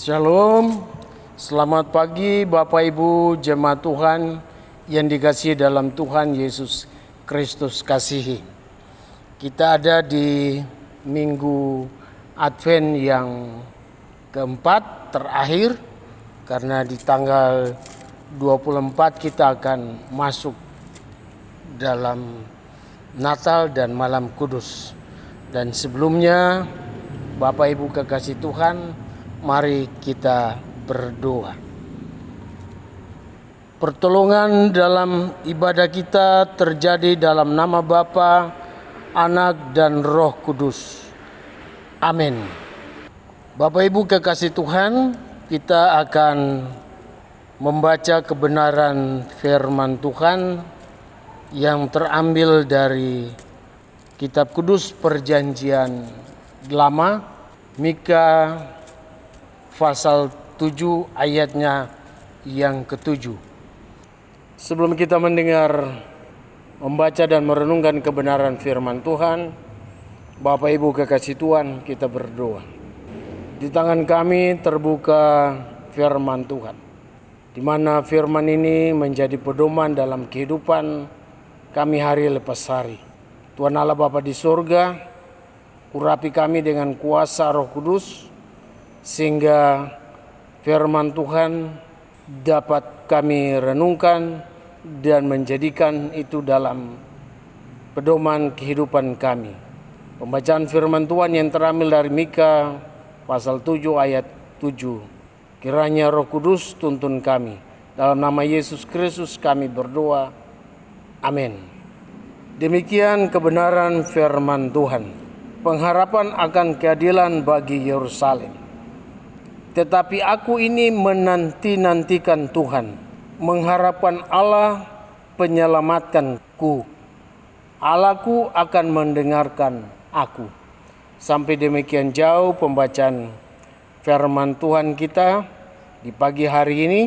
Shalom, selamat pagi Bapak Ibu jemaat Tuhan yang dikasihi dalam Tuhan Yesus Kristus kasihi. Kita ada di minggu Advent yang keempat terakhir, karena di tanggal 24 kita akan masuk dalam Natal dan Malam Kudus. Dan sebelumnya Bapak Ibu kekasih Tuhan, mari kita berdoa. Pertolongan dalam ibadah kita terjadi dalam nama Bapa, Anak, dan Roh Kudus. Amin. Bapak Ibu kekasih Tuhan, kita akan membaca kebenaran firman Tuhan yang terambil dari Kitab Kudus Perjanjian Lama, Mika pasal 7 ayatnya yang ke-7. Sebelum kita membaca dan merenungkan kebenaran firman Tuhan, Bapak Ibu kekasih Tuhan, kita berdoa. Di tangan kami terbuka firman Tuhan, di mana firman ini menjadi pedoman dalam kehidupan kami hari lepas hari. Tuhan Allah Bapa di sorga, urapi kami dengan kuasa Roh Kudus, sehingga firman Tuhan dapat kami renungkan dan menjadikan itu dalam pedoman kehidupan kami. Pembacaan firman Tuhan yang terambil dari Mika pasal 7 ayat 7. Kiranya Roh Kudus tuntun kami. Dalam nama Yesus Kristus kami berdoa. Amin. Demikian kebenaran firman Tuhan. Pengharapan akan keadilan bagi Yerusalem. Tetapi aku ini menanti-nantikan Tuhan, mengharapkan Allah penyelamatkanku. Allahku akan mendengarkan aku. Sampai demikian jauh pembacaan firman Tuhan kita di pagi hari ini.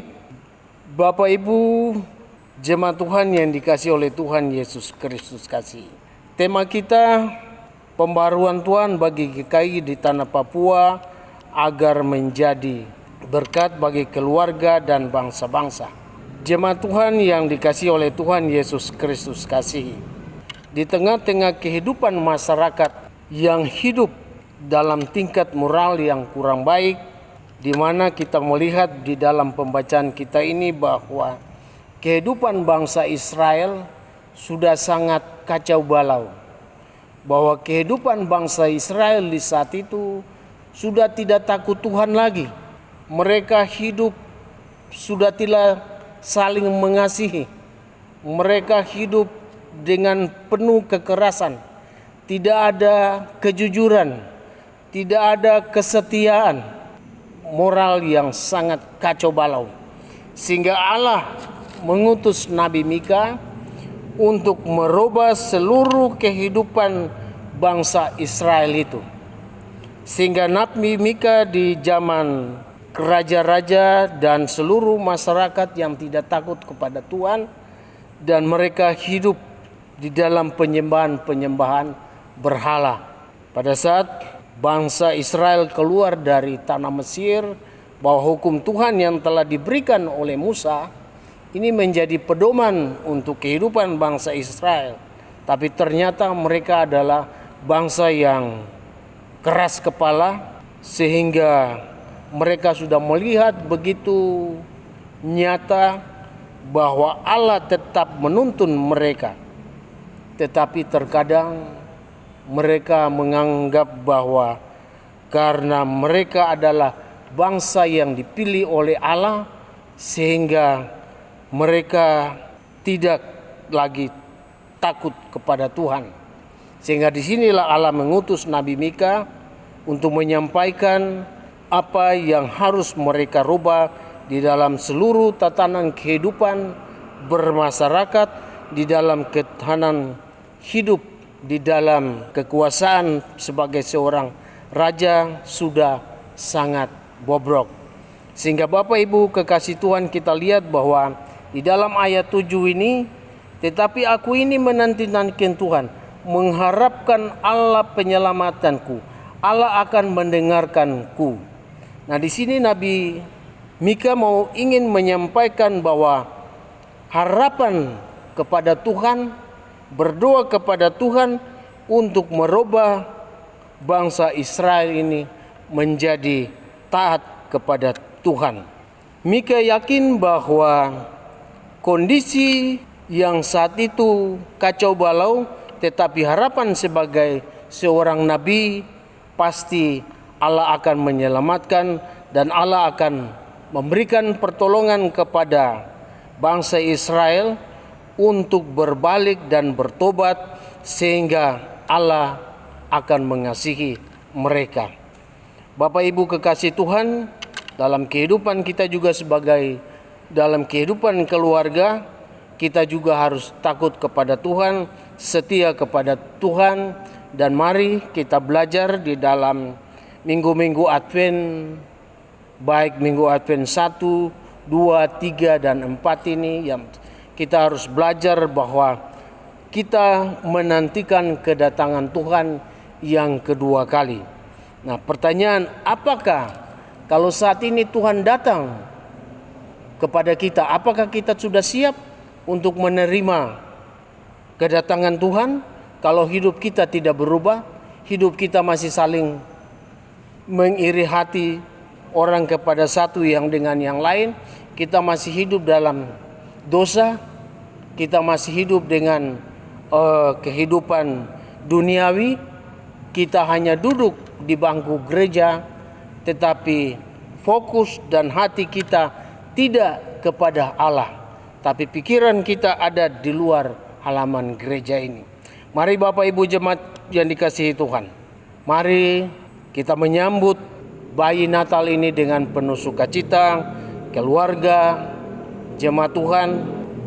Bapak Ibu jemaat Tuhan yang dikasihi oleh Tuhan Yesus Kristus kasih. Tema kita, pembaruan Tuhan bagi GKI di tanah Papua, agar menjadi berkat bagi keluarga dan bangsa-bangsa. Jemaat Tuhan yang dikasihi oleh Tuhan Yesus Kristus kasihi. Di tengah-tengah kehidupan masyarakat yang hidup dalam tingkat moral yang kurang baik, di mana kita melihat di dalam pembacaan kita ini bahwa kehidupan bangsa Israel sudah sangat kacau balau. Bahwa kehidupan bangsa Israel di saat itu sudah tidak takut Tuhan lagi. Mereka hidup sudah tidak saling mengasihi. Mereka hidup dengan penuh kekerasan. Tidak ada kejujuran, tidak ada kesetiaan, moral yang sangat kacau balau. Sehingga Allah mengutus Nabi Mika untuk merubah seluruh kehidupan bangsa Israel itu. Sehingga Nabi Mika di zaman raja-raja dan seluruh masyarakat yang tidak takut kepada Tuhan, dan mereka hidup di dalam penyembahan-penyembahan berhala. Pada saat bangsa Israel keluar dari tanah Mesir, bahwa hukum Tuhan yang telah diberikan oleh Musa ini menjadi pedoman untuk kehidupan bangsa Israel. Tapi ternyata mereka adalah bangsa yang keras kepala, sehingga mereka sudah melihat begitu nyata bahwa Allah tetap menuntun mereka. Tetapi terkadang mereka menganggap bahwa karena mereka adalah bangsa yang dipilih oleh Allah, sehingga mereka tidak lagi takut kepada Tuhan. Sehingga disinilah Allah mengutus Nabi Mika untuk menyampaikan apa yang harus mereka rubah di dalam seluruh tatanan kehidupan bermasyarakat, di dalam ketahanan hidup, di dalam kekuasaan sebagai seorang raja sudah sangat bobrok. Sehingga Bapak Ibu kekasih Tuhan, kita lihat bahwa di dalam ayat 7 ini, tetapi aku ini menanti-nantikan Tuhan, mengharapkan Allah penyelamatanku. Allah akan mendengarkanku. Nah, di sini Nabi Mika ingin menyampaikan bahwa harapan kepada Tuhan, berdoa kepada Tuhan untuk merubah bangsa Israel ini menjadi taat kepada Tuhan. Mika yakin bahwa kondisi yang saat itu kacau balau, tetapi harapan sebagai seorang nabi pasti Allah akan menyelamatkan dan Allah akan memberikan pertolongan kepada bangsa Israel untuk berbalik dan bertobat sehingga Allah akan mengasihi mereka. Bapak Ibu kekasih Tuhan, dalam kehidupan kita juga dalam kehidupan keluarga, kita juga harus takut kepada Tuhan, setia kepada Tuhan, dan mari kita belajar di dalam minggu-minggu Advent, baik minggu Advent 1, 2, 3, dan 4 ini yang kita harus belajar bahwa kita menantikan kedatangan Tuhan yang kedua kali. Nah, pertanyaan, apakah kalau saat ini Tuhan datang kepada kita, apakah kita sudah siap untuk menerima kedatangan Tuhan? Kalau hidup kita tidak berubah, hidup kita masih saling mengiri hati orang kepada satu yang dengan yang lain, kita masih hidup dalam dosa, kita masih hidup dengan kehidupan duniawi, kita hanya duduk di bangku gereja, tetapi fokus dan hati kita tidak kepada Allah, tapi pikiran kita ada di luar halaman gereja ini. Mari Bapak Ibu jemaat yang dikasihi Tuhan, mari kita menyambut bayi Natal ini dengan penuh sukacita, keluarga, jemaat Tuhan.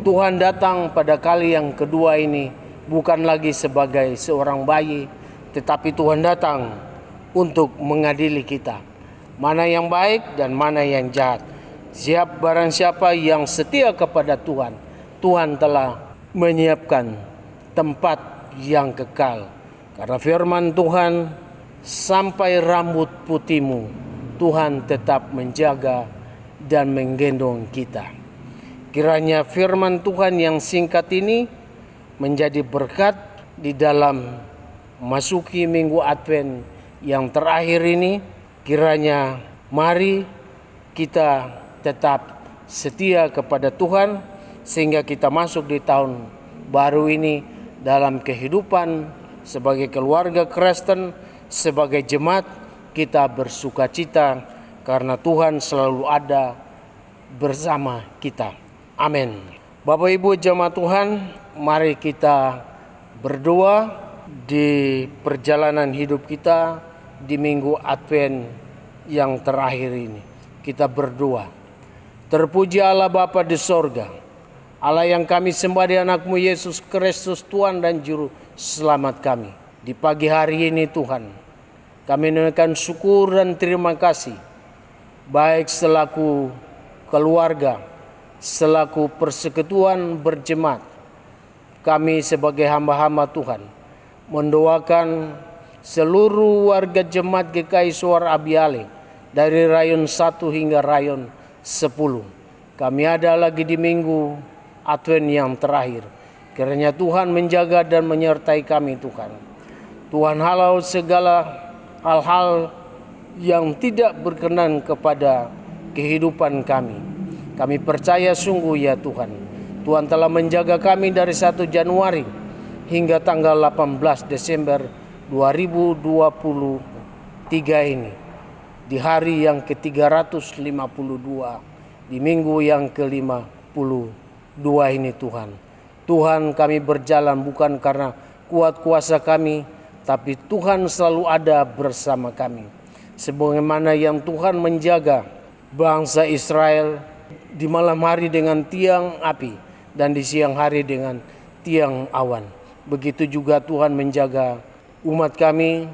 Tuhan datang pada kali yang kedua ini bukan lagi sebagai seorang bayi, tetapi Tuhan datang untuk mengadili kita. Mana yang baik dan mana yang jahat. Barang siapa yang setia kepada Tuhan, Tuhan telah menyiapkan tempat yang kekal. Karena firman Tuhan, sampai rambut putihmu, Tuhan tetap menjaga dan menggendong kita. Kiranya firman Tuhan yang singkat ini menjadi berkat di dalam masuki minggu Advent yang terakhir ini. Kiranya mari kita tetap setia kepada Tuhan sehingga kita masuk di tahun baru ini dalam kehidupan sebagai keluarga Kristen, sebagai jemaat kita bersukacita karena Tuhan selalu ada bersama kita. Amin. Bapak Ibu jemaat Tuhan, mari kita berdoa di perjalanan hidup kita di minggu Advent yang terakhir ini. Kita berdoa. Terpuji Allah Bapa di sorga, Allah yang kami sembah di anak-Mu Yesus Kristus Tuhan dan Juru Selamat kami. Di pagi hari ini Tuhan, kami menaikkan syukur dan terima kasih, baik selaku keluarga, selaku persekutuan berjemaat, kami sebagai hamba-hamba Tuhan mendoakan seluruh warga jemaat GKI Suara Abiale dari rayon 1 hingga rayon 10. Kami ada lagi di minggu Advent yang terakhir. Kiranya Tuhan menjaga dan menyertai kami Tuhan. Tuhan halau segala hal-hal yang tidak berkenan kepada kehidupan kami. Kami percaya sungguh ya Tuhan. Tuhan telah menjaga kami dari 1 Januari hingga tanggal 18 Desember 2023 ini. Di hari yang ke-352, di minggu yang ke-52 ini Tuhan. Tuhan, kami berjalan bukan karena kuat kuasa kami, tapi Tuhan selalu ada bersama kami. Sebagaimana yang Tuhan menjaga bangsa Israel di malam hari dengan tiang api dan di siang hari dengan tiang awan. Begitu juga Tuhan menjaga umat kami,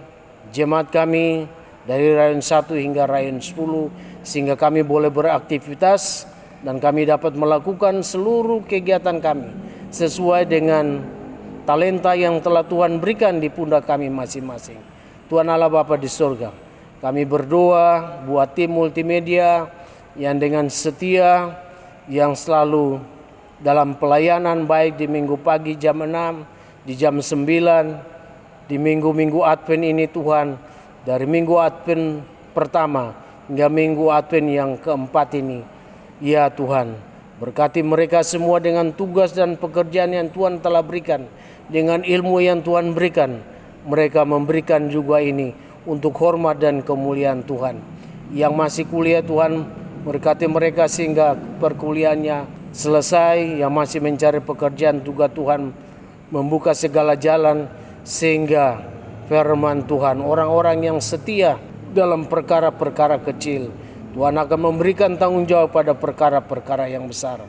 jemaat kami dari rayon 1 hingga rayon 10, sehingga kami boleh beraktivitas dan kami dapat melakukan seluruh kegiatan kami sesuai dengan talenta yang telah Tuhan berikan di pundak kami masing-masing. Tuhan Allah Bapa di surga, Kami berdoa buat tim multimedia yang dengan setia, yang selalu dalam pelayanan baik di minggu pagi jam 6, di jam 9, di minggu-minggu Advent ini Tuhan. Dari minggu Advent pertama hingga minggu Advent yang keempat ini. Ya Tuhan, berkati mereka semua dengan tugas dan pekerjaan yang Tuhan telah berikan. Dengan ilmu yang Tuhan berikan, mereka memberikan juga ini untuk hormat dan kemuliaan Tuhan. Yang masih kuliah Tuhan, berkati mereka sehingga perkuliahannya selesai. Yang masih mencari pekerjaan juga Tuhan membuka segala jalan, sehingga firman Tuhan, orang-orang yang setia dalam perkara-perkara kecil, Tuhan akan memberikan tanggung jawab pada perkara-perkara yang besar.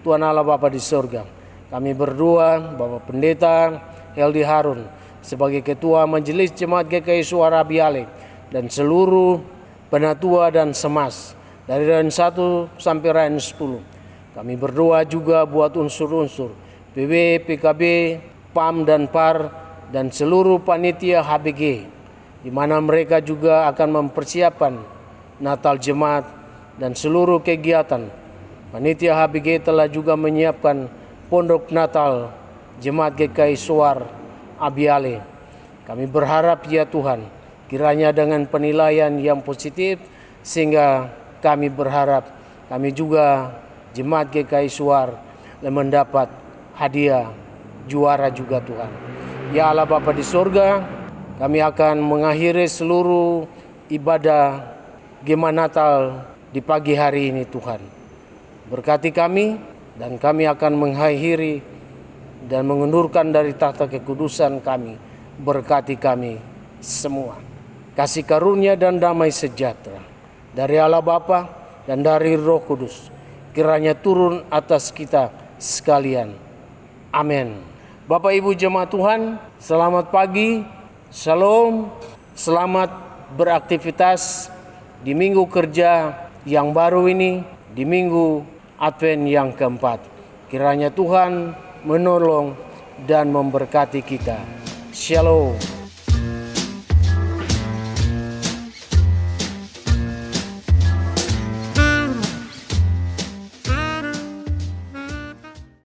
Tuhan Allah Bapa di surga, kami berdoa Bapak Pendeta Heldi Harun sebagai Ketua Majelis Jemaat GKI Suara Abiale dan seluruh penatua dan semas dari Rayon 1 sampai Rayon 10. Kami berdoa juga buat unsur-unsur PB, PKB, PAM dan PAR dan seluruh panitia HBG, di mana mereka juga akan mempersiapkan Natal Jemaat dan seluruh kegiatan. Panitia HBG telah juga menyiapkan Pondok Natal Jemaat GKI Suar Abiale. Kami berharap ya Tuhan, kiranya dengan penilaian yang positif, sehingga kami berharap kami juga Jemaat GKI Suar mendapat hadiah juara juga Tuhan. Ya Allah Bapa di surga, kami akan mengakhiri seluruh ibadah Gema Natal di pagi hari ini Tuhan. Berkati kami, dan kami akan mengakhiri dan mengendurkan dari tahta kekudusan kami. Berkati kami semua. Kasih karunia dan damai sejahtera dari Allah Bapa dan dari Roh Kudus kiranya turun atas kita sekalian. Amin. Bapak Ibu jemaat Tuhan, selamat pagi, shalom, selamat beraktivitas di minggu kerja yang baru ini, di minggu Advent yang keempat. Kiranya Tuhan menolong dan memberkati kita. Shalom.